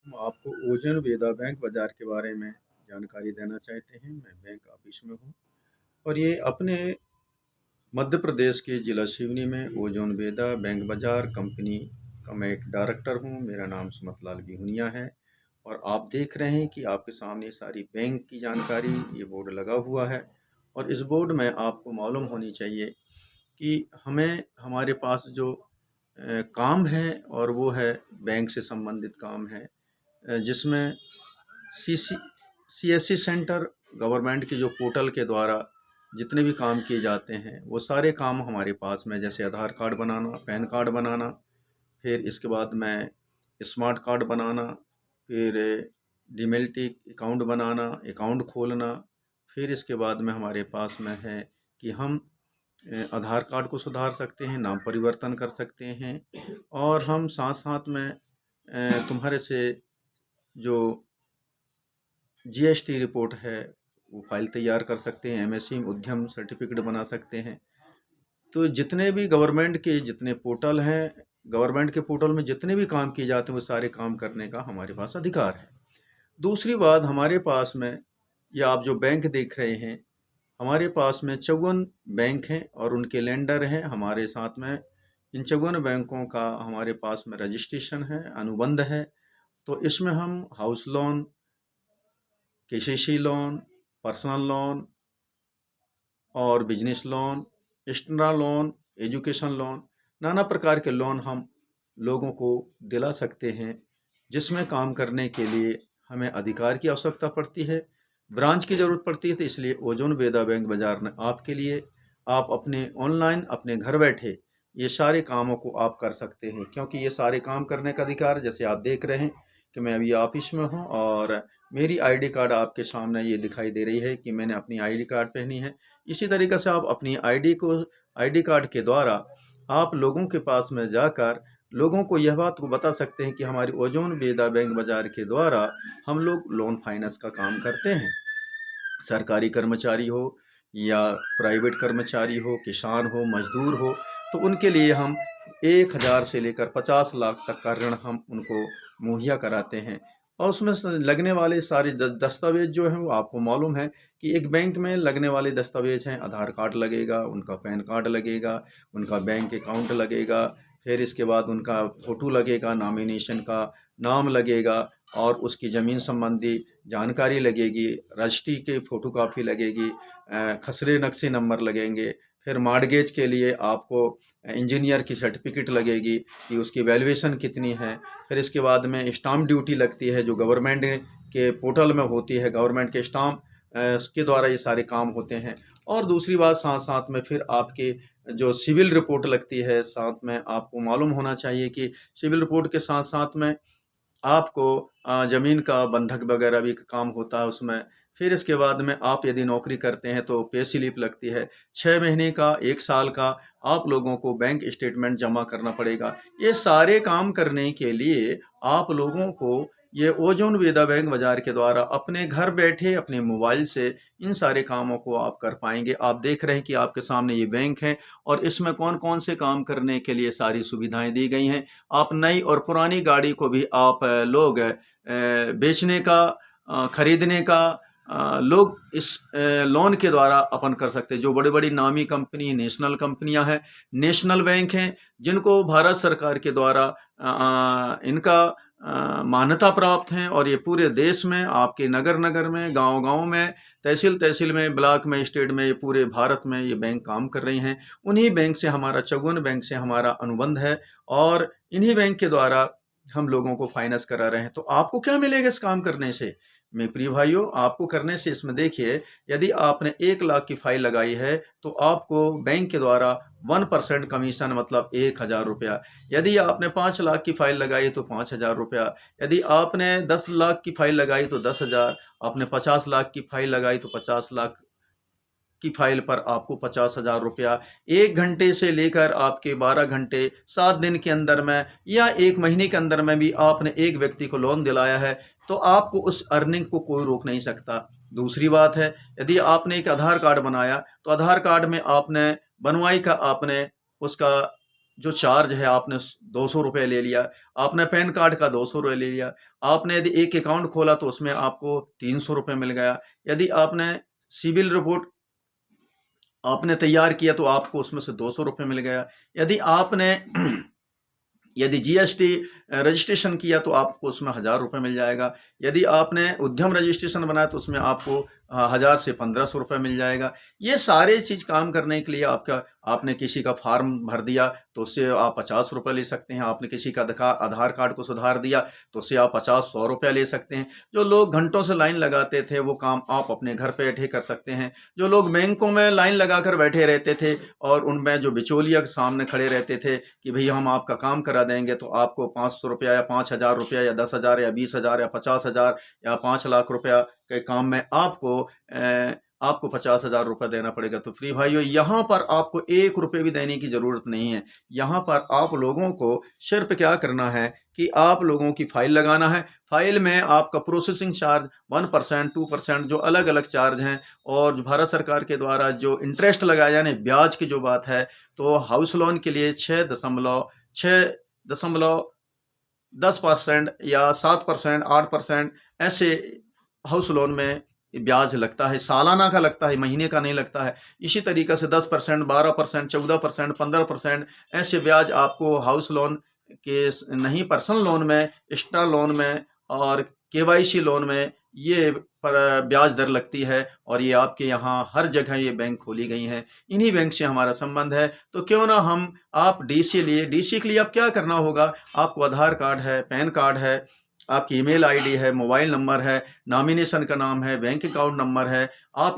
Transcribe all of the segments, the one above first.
हम आपको ओजन वेदा बैंक बाज़ार के बारे में जानकारी देना चाहते हैं। मैं बैंक ऑफिस में हूँ और ये अपने मध्य प्रदेश के ज़िला सिवनी में ओजोन वेदा बैंक बाज़ार कंपनी का मैं एक डायरेक्टर हूँ। मेरा नाम सुमत लाल बिहुनिया है और आप देख रहे हैं कि आपके सामने सारी बैंक की जानकारी ये बोर्ड लगा हुआ है और इस बोर्ड में आपको मालूम होनी चाहिए कि हमें हमारे पास जो काम है और वो है बैंक से संबंधित काम है, जिसमें सीसी सीएससी सेंटर गवर्नमेंट के जो पोर्टल के द्वारा जितने भी काम किए जाते हैं वो सारे काम हमारे पास में, जैसे आधार कार्ड बनाना, पैन कार्ड बनाना, फिर इसके बाद में स्मार्ट कार्ड बनाना, फिर डीमैट अकाउंट बनाना, अकाउंट खोलना, फिर इसके बाद में हमारे पास में है कि हम आधार कार्ड को सुधार सकते हैं, नाम परिवर्तन कर सकते हैं और हम साथ साथ में तुम्हारे से जो जीएसटी रिपोर्ट है वो फाइल तैयार कर सकते हैं, एमएससी उद्यम सर्टिफिकेट बना सकते हैं। तो जितने भी गवर्नमेंट के जितने पोर्टल हैं, गवर्नमेंट के पोर्टल में जितने भी काम किए जाते हैं वो सारे काम करने का हमारे पास अधिकार है। दूसरी बात, हमारे पास में ये आप जो बैंक देख रहे हैं, हमारे पास में 54 बैंक हैं और उनके लेंडर हैं हमारे साथ में। इन 54 बैंकों का हमारे पास में रजिस्ट्रेशन है, अनुबंध है। तो इसमें हम house loan, KCC loan, personal loan और business loan, student loan, education loan, नाना प्रकार के लोन हम लोगों को दिला सकते हैं। जिसमें काम करने के लिए हमें अधिकार की आवश्यकता पड़ती है, ब्रांच की ज़रूरत पड़ती है। तो इसलिए ओजोन वेदा बैंक बाज़ार ने आपके लिए, आप अपने ऑनलाइन अपने घर बैठे ये सारे कामों को आप कर सकते हैं, क्योंकि ये सारे काम करने का अधिकार, जैसे आप देख रहे हैं कि मैं अभी ऑफिस में हूँ और मेरी आईडी कार्ड आपके सामने ये दिखाई दे रही है कि मैंने अपनी आईडी कार्ड पहनी है। इसी तरीक़े से आप अपनी आईडी कार्ड के द्वारा आप लोगों के पास में जाकर लोगों को यह बात को बता सकते हैं कि हमारी ओजोन वेदा बैंक बाज़ार के द्वारा हम लोग लोन फाइनेंस का काम करते हैं। सरकारी कर्मचारी हो या प्राइवेट कर्मचारी हो, किसान हो, मजदूर हो, तो उनके लिए हम 1000 से लेकर 50 लाख तक का ऋण हम उनको मुहैया कराते हैं। और उसमें लगने वाले सारे दस्तावेज जो हैं वो आपको मालूम है कि एक बैंक में लगने वाले दस्तावेज हैं, आधार कार्ड लगेगा, उनका पैन कार्ड लगेगा, उनका बैंक अकाउंट लगेगा, फिर इसके बाद उनका फ़ोटो लगेगा, नॉमिनेशन का नाम लगेगा और उसकी ज़मीन संबंधी जानकारी लगेगी, रजिस्ट्री की फ़ोटोकॉपी लगेगी, खसरे नक्शे नंबर लगेंगे, फिर मॉर्टगेज के लिए आपको इंजीनियर की सर्टिफिकेट लगेगी कि उसकी वैल्यूएशन कितनी है। फिर इसके बाद में स्टाम्प ड्यूटी लगती है जो गवर्नमेंट के पोर्टल में होती है, गवर्नमेंट के स्टाम्प के द्वारा ये सारे काम होते हैं। और दूसरी बात, साथ साथ में फिर आपकी जो सिविल रिपोर्ट लगती है, साथ में आपको मालूम होना चाहिए कि सिविल रिपोर्ट के साथ साथ में आपको ज़मीन का बंधक वगैरह भी काम होता है उसमें। फिर इसके बाद में आप यदि नौकरी करते हैं तो पे स्लिप लगती है, 6 महीने का, 1 साल का आप लोगों को बैंक स्टेटमेंट जमा करना पड़ेगा। ये सारे काम करने के लिए आप लोगों को ये ओजोन वेदा बैंक बाज़ार के द्वारा अपने घर बैठे अपने मोबाइल से इन सारे कामों को आप कर पाएंगे। आप देख रहे हैं कि आपके सामने ये बैंक है और इसमें कौन कौन से काम करने के लिए सारी सुविधाएं दी गई हैं। आप नई और पुरानी गाड़ी को भी आप लोग बेचने का, खरीदने का लोग इस लोन के द्वारा अपन कर सकते हैं। जो बड़ी बड़ी नामी कंपनी, नेशनल कंपनियां हैं, नेशनल बैंक हैं, जिनको भारत सरकार के द्वारा इनका मान्यता प्राप्त हैं और ये पूरे देश में, आपके नगर नगर में, गांव गांव में, तहसील तहसील में, ब्लॉक में, स्टेट में, ये पूरे भारत में ये बैंक काम कर रही हैं। उन्हीं बैंक से हमारा, 54 बैंक से हमारा अनुबंध है और इन्हीं बैंक के द्वारा हम लोगों को फाइनेंस करा रहे हैं। तो आपको क्या मिलेगा इस काम करने से? मेरे प्रिय भाइयों, आपको करने से इसमें देखिए, यदि आपने 1 लाख की फाइल लगाई है तो आपको बैंक के द्वारा 1% कमीशन, मतलब 1000 रुपया। यदि आपने 5 लाख की फाइल लगाई तो 5000 रुपया। यदि आपने 10 लाख की फाइल लगाई तो 10,000। आपने 50 लाख की फाइल लगाई तो 50 लाख की फाइल पर आपको 50,000 रुपया 1 घंटे से लेकर आपके 12 घंटे, 7 दिन के अंदर में या 1 महीने के अंदर में भी आपने एक व्यक्ति को लोन दिलाया है तो आपको उस अर्निंग को कोई रोक नहीं सकता। दूसरी बात है, यदि आपने एक आधार कार्ड बनाया तो आधार कार्ड में आपने बनवाई का आपने उसका जो चार्ज है आपने 200 रुपये ले लिया, आपने पैन कार्ड का 200 रुपये ले लिया, आपने यदि एक अकाउंट खोला तो उसमें आपको 300 रुपये मिल गया, यदि आपने सिविल रिपोर्ट आपने तैयार किया तो आपको उसमें से 200 रुपये मिल गया, यदि आपने यदि जीएसटी रजिस्ट्रेशन किया तो आपको उसमें 1000 रुपये मिल जाएगा, यदि आपने उद्यम रजिस्ट्रेशन बनाया तो उसमें आपको 1000 से 1500 रुपये मिल जाएगा। ये सारे चीज़ काम करने के लिए आपने किसी का फार्म भर दिया तो उससे आप 50 रुपये ले सकते हैं, आपने किसी का आधार कार्ड को सुधार दिया तो उससे आप 50-100 रुपया ले सकते हैं। जो लोग घंटों से लाइन लगाते थे वो काम आप अपने घर पे बैठे कर सकते हैं। जो लोग बैंकों में लाइन लगाकर बैठे रहते थे और उनमें जो बिचौलिया के सामने खड़े रहते थे कि भैया हम आपका काम करा देंगे, तो आपको 500 रुपया या 5000 रुपया या 10,000 या 20,000 या 50,000 या 5 लाख रुपया के काम में आपको 50,000 रुपये देना पड़ेगा। तो फ्री भाइयों, यहाँ पर आपको 1 रुपये भी देने की ज़रूरत नहीं है। यहाँ पर आप लोगों को सिर्फ क्या करना है कि आप लोगों की फ़ाइल लगाना है। फ़ाइल में आपका प्रोसेसिंग चार्ज 1%, 2% जो अलग अलग चार्ज हैं, और भारत सरकार के द्वारा जो इंटरेस्ट लगाया यानी ब्याज की जो बात है, तो हाउस लोन के लिए 6.10% या 7%, 8% ऐसे हाउस लोन में ब्याज लगता है। सालाना का लगता है, महीने का नहीं लगता है। इसी तरीके से 10%, 12%, 14%, 15% ऐसे ब्याज आपको हाउस लोन के नहीं, पर्सनल लोन में, एक्स्ट्रा लोन में और केवाईसी लोन में ये पर ब्याज दर लगती है। और ये आपके यहाँ हर जगह ये बैंक खोली गई हैं। इन्हीं बैंक से हमारा संबंध है। तो क्यों ना आप डीसी लिए, डीसी के लिए आप क्या करना होगा, आपको आधार कार्ड है, पैन कार्ड है, आपकी ईमेल आईडी है, मोबाइल नंबर है, नॉमिनेशन का नाम है, बैंक अकाउंट नंबर है, आप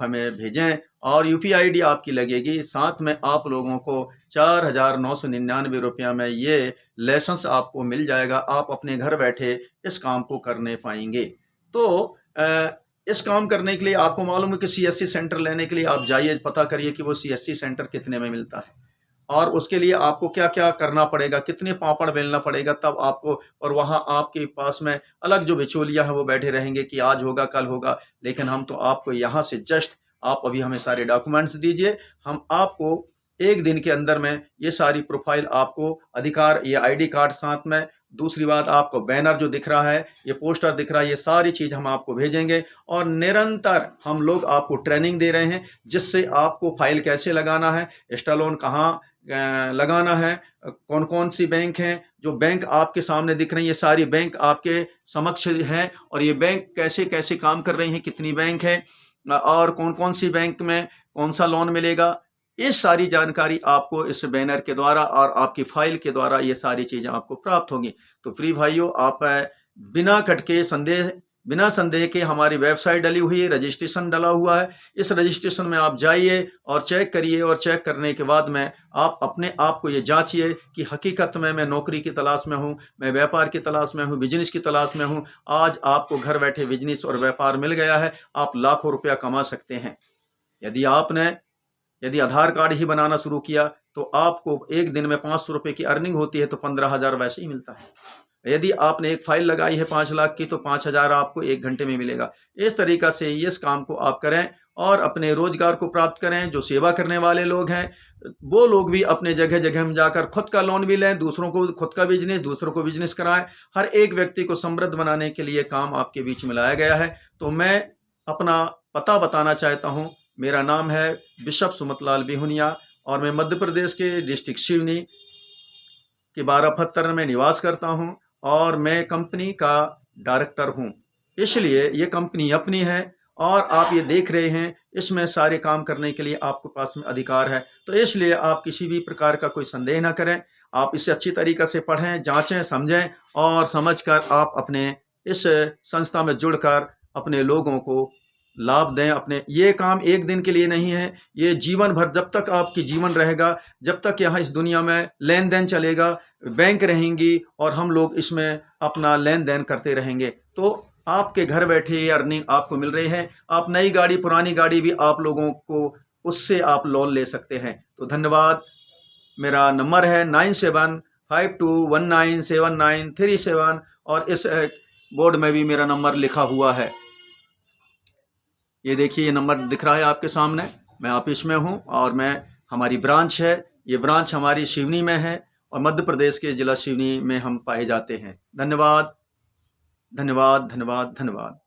हमें भेजें और यूपीआई आईडी आपकी लगेगी। साथ में आप लोगों को 4,999 रुपया में ये लाइसेंस आपको मिल जाएगा। आप अपने घर बैठे इस काम को करने पाएंगे। तो इस काम करने के लिए आपको मालूम है कि सीएससी सेंटर लेने के लिए आप जाइए, पता करिए कि वो सीएससी सेंटर कितने में मिलता है, और उसके लिए आपको क्या क्या करना पड़ेगा, कितने पापड़ बेलना पड़ेगा, तब आपको, और वहाँ आपके पास में अलग जो बिचौलिया है वो बैठे रहेंगे कि आज होगा कल होगा। लेकिन हम तो आपको यहाँ से जस्ट, आप अभी हमें सारे डॉक्यूमेंट्स दीजिए, हम आपको एक दिन के अंदर में ये सारी प्रोफाइल, आपको अधिकार, ये आईडी कार्ड साथ में, दूसरी बात आपको बैनर जो दिख रहा है, ये पोस्टर दिख रहा है, ये सारी चीज़ हम आपको भेजेंगे। और निरंतर हम लोग आपको ट्रेनिंग दे रहे हैं, जिससे आपको फाइल कैसे लगाना है, एक्स्ट्रा लोन कहाँ लगाना है, कौन कौन सी बैंक हैं, जो बैंक आपके सामने दिख रही है, ये सारी बैंक आपके समक्ष हैं, और ये बैंक कैसे कैसे काम कर रही हैं, कितनी बैंक है और कौन कौन सी बैंक में कौन सा लोन मिलेगा, ये सारी जानकारी आपको इस बैनर के द्वारा और आपकी फाइल के द्वारा ये सारी चीज़ें आपको प्राप्त होंगी। तो फ्री भाइयों, आप बिना संदेह के हमारी वेबसाइट डली हुई है, रजिस्ट्रेशन डला हुआ है। इस रजिस्ट्रेशन में आप जाइए और चेक करिए, और चेक करने के बाद में आप अपने आप को ये जांचिए कि हकीकत में मैं नौकरी की तलाश में हूँ, मैं व्यापार की तलाश में हूँ, बिजनेस की तलाश में हूँ। आज आपको घर बैठे बिजनेस और व्यापार मिल गया है, आप लाखों रुपया कमा सकते हैं। यदि आधार कार्ड ही बनाना शुरू किया तो आपको एक दिन में 500 रुपये की अर्निंग होती है, तो 15,000 वैसे ही मिलता है। यदि आपने एक फाइल लगाई है 5 लाख की, तो 5,000 आपको 1 घंटे में मिलेगा। इस तरीक़ा से इस काम को आप करें और अपने रोजगार को प्राप्त करें। जो सेवा करने वाले लोग हैं वो लोग भी अपने जगह जगह में जाकर खुद का लोन भी लें, दूसरों को खुद का बिजनेस, दूसरों को बिजनेस कराएं। हर एक व्यक्ति को समृद्ध बनाने के लिए काम आपके बीच में लाया गया है। तो मैं अपना पता बताना चाहता हूँ। मेरा नाम है बिशप सुमतलाल बिहुनिया और मैं मध्य प्रदेश के डिस्ट्रिक्ट सिवनी के 12 में निवास करता हूं, और मैं कंपनी का डायरेक्टर हूं। इसलिए ये कंपनी अपनी है और आप ये देख रहे हैं, इसमें सारे काम करने के लिए आपके पास में अधिकार है। तो इसलिए आप किसी भी प्रकार का कोई संदेह ना करें, आप इसे अच्छी तरीक़े से पढ़ें, जांचें, समझें और समझकर आप अपने इस संस्था में जुड़कर अपने लोगों को लाभ दें। अपने ये काम एक दिन के लिए नहीं है, ये जीवन भर, जब तक आपकी जीवन रहेगा, जब तक यहाँ इस दुनिया में लेन देन चलेगा, बैंक रहेंगी और हम लोग इसमें अपना लेन देन करते रहेंगे। तो आपके घर बैठे ये अर्निंग आपको मिल रही है। आप नई गाड़ी, पुरानी गाड़ी भी आप लोगों को उससे आप लोन ले सकते हैं। तो धन्यवाद। मेरा नंबर है 9752197937 और इस बोर्ड में भी मेरा नंबर लिखा हुआ है। ये देखिए, ये नंबर दिख रहा है आपके सामने। मैं ऑफिस में हूँ और हमारी ब्रांच है ये ब्रांच हमारी सिवनी में है और मध्य प्रदेश के जिला सिवनी में हम पाए जाते हैं। धन्यवाद, धन्यवाद, धन्यवाद, धन्यवाद।